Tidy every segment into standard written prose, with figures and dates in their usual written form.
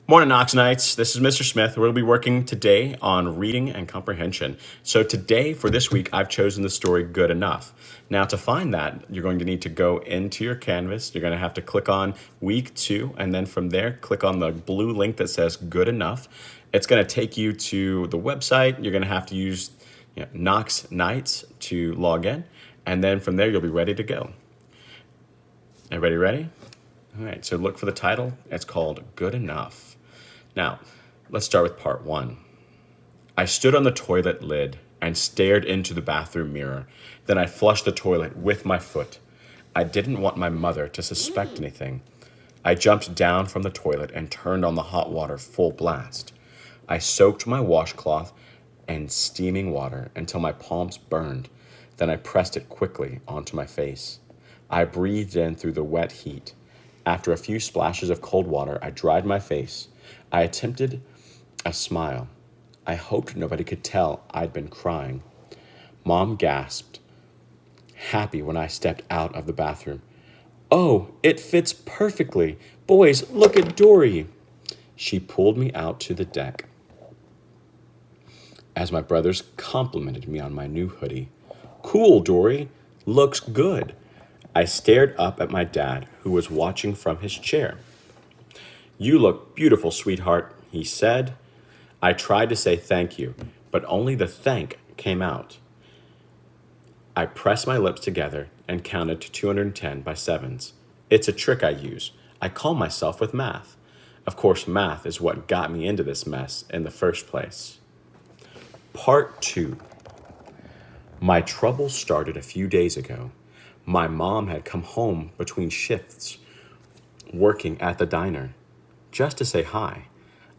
Morning, Oxenites. This is Mr. Smith. We'll be working today on reading and comprehension. So today, for this week, I've chosen the story Good Enough. Now, to find that, you're going to need to go into your Canvas. You're going to have to click on week 2, and then from there, click on the blue link that says Good Enough. It's going to take you to the website. You're going to have to use Knox Nights to log in, and then from there, you'll be ready to go. Everybody ready? All right, so look for the title. It's called Good Enough. Now, let's start with part 1. I stood on the toilet lid and stared into the bathroom mirror. Then I flushed the toilet with my foot. I didn't want my mother to suspect anything. I jumped down from the toilet and turned on the hot water full blast. I soaked my washcloth in steaming water until my palms burned. Then I pressed it quickly onto my face. I breathed in through the wet heat. After a few splashes of cold water, I dried my face. I attempted a smile. I hoped nobody could tell I'd been crying. Mom gasped, happy when I stepped out of the bathroom. "Oh, it fits perfectly. Boys, look at Dory." She pulled me out to the deck as my brothers complimented me on my new hoodie. "Cool, Dory. Looks good." I stared up at my dad, who was watching from his chair. "You look beautiful, sweetheart," he said. I tried to say thank you, but only the thank came out. I pressed my lips together and counted to 210 by sevens. It's a trick I use. I calm myself with math. Of course, math is what got me into this mess in the first place. Part 2. My trouble started a few days ago. My mom had come home between shifts, working at the diner, just to say hi.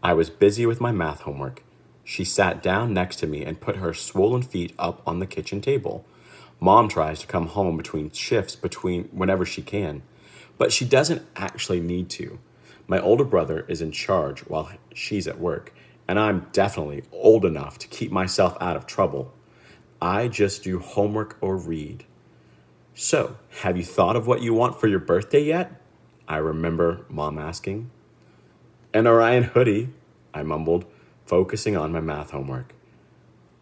I was busy with my math homework. She sat down next to me and put her swollen feet up on the kitchen table. Mom tries to come home between shifts whenever she can, but she doesn't actually need to. My older brother is in charge while she's at work, and I'm definitely old enough to keep myself out of trouble. I just do homework or read. "So, have you thought of what you want for your birthday yet?" I remember Mom asking. "An Orion hoodie," I mumbled, focusing on my math homework.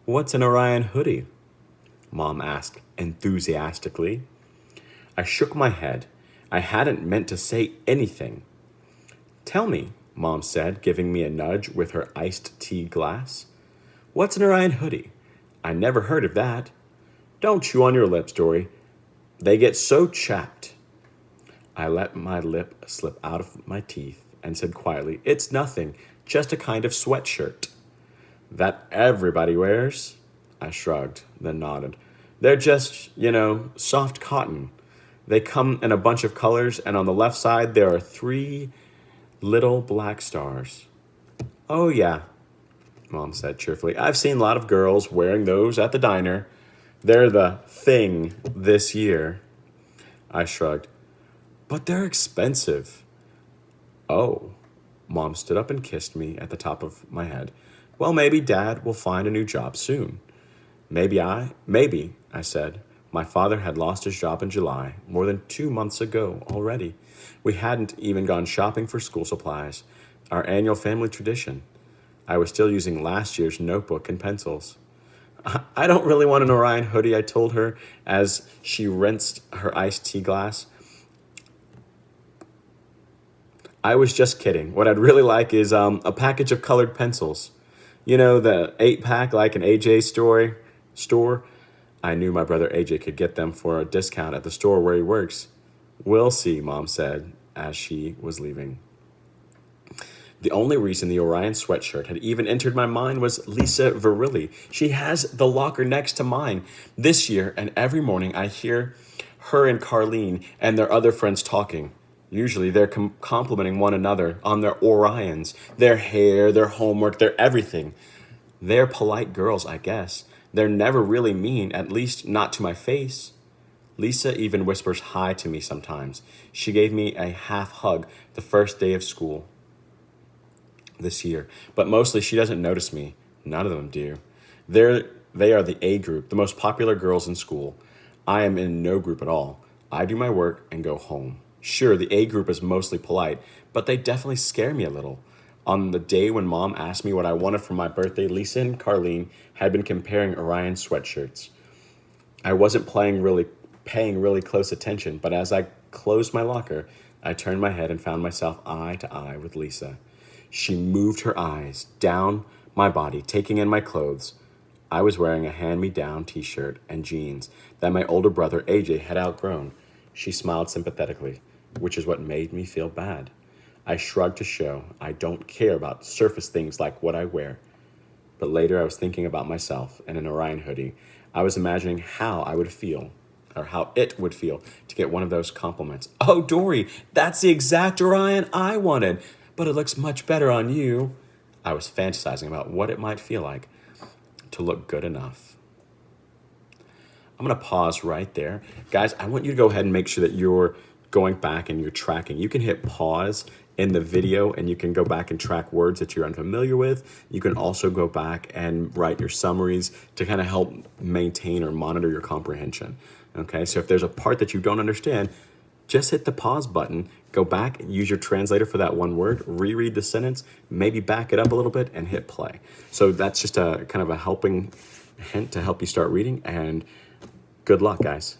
"What's an Orion hoodie?" Mom asked enthusiastically. I shook my head. I hadn't meant to say anything. "Tell me," Mom said, giving me a nudge with her iced tea glass. "What's an Orion hoodie? I never heard of that." "Don't chew on your lips, Dory. They get so chapped." I let my lip slip out of my teeth and said quietly, "It's nothing, just a kind of sweatshirt." "That everybody wears?" I shrugged, then nodded. "They're just, soft cotton. They come in a bunch of colors, and on the left side there are 3 little black stars." "Oh, yeah," Mom said cheerfully. "I've seen a lot of girls wearing those at the diner. They're the thing this year." I shrugged. "But they're expensive." "Oh." Mom stood up and kissed me at the top of my head. "Well, maybe Dad will find a new job soon." Maybe, I said. My father had lost his job in July, more than 2 months ago already. We hadn't even gone shopping for school supplies, our annual family tradition. I was still using last year's notebook and pencils. "I don't really want an Orion hoodie," I told her as she rinsed her iced tea glass. "I was just kidding. What I'd really like is a package of colored pencils. You know, the 8-pack like an AJ store. I knew my brother AJ could get them for a discount at the store where he works. "We'll see," Mom said as she was leaving. The only reason the Orion sweatshirt had even entered my mind was Lisa Verrilli. She has the locker next to mine this year, and every morning I hear her and Carlene and their other friends talking. Usually they're complimenting one another on their Orions, their hair, their homework, their everything. They're polite girls, I guess. They're never really mean, at least not to my face. Lisa even whispers hi to me sometimes. She gave me a half hug the first day of school this year, but mostly she doesn't notice me. None of them do. They are the A group, the most popular girls in school. I am in no group at all. I do my work and go home. Sure, the A group is mostly polite, but they definitely scare me a little. On the day when Mom asked me what I wanted for my birthday, Lisa and Carlene had been comparing Orion sweatshirts. I wasn't paying really close attention, but as I closed my locker, I turned my head and found myself eye to eye with Lisa. She moved her eyes down my body, taking in my clothes. I was wearing a hand-me-down t-shirt and jeans that my older brother AJ had outgrown. She smiled sympathetically, which is what made me feel bad. I shrugged to show I don't care about surface things like what I wear. But later I was thinking about myself in an Orion hoodie. I was imagining how I would feel, or how it would feel, to get one of those compliments. Oh, Dory, that's the exact Orion I wanted, but it looks much better on you. I was fantasizing about what it might feel like to look good enough. I'm going to pause right there. Guys, I want you to go ahead and make sure that you're going back and you're tracking. You can hit pause in the video and you can go back and track words that you're unfamiliar with. You can also go back and write your summaries to kind of help maintain or monitor your comprehension. Okay, so if there's a part that you don't understand, just hit the pause button, go back, use your translator for that one word, reread the sentence, maybe back it up a little bit and hit play. So that's just a kind of a helping hint to help you start reading, and good luck, guys.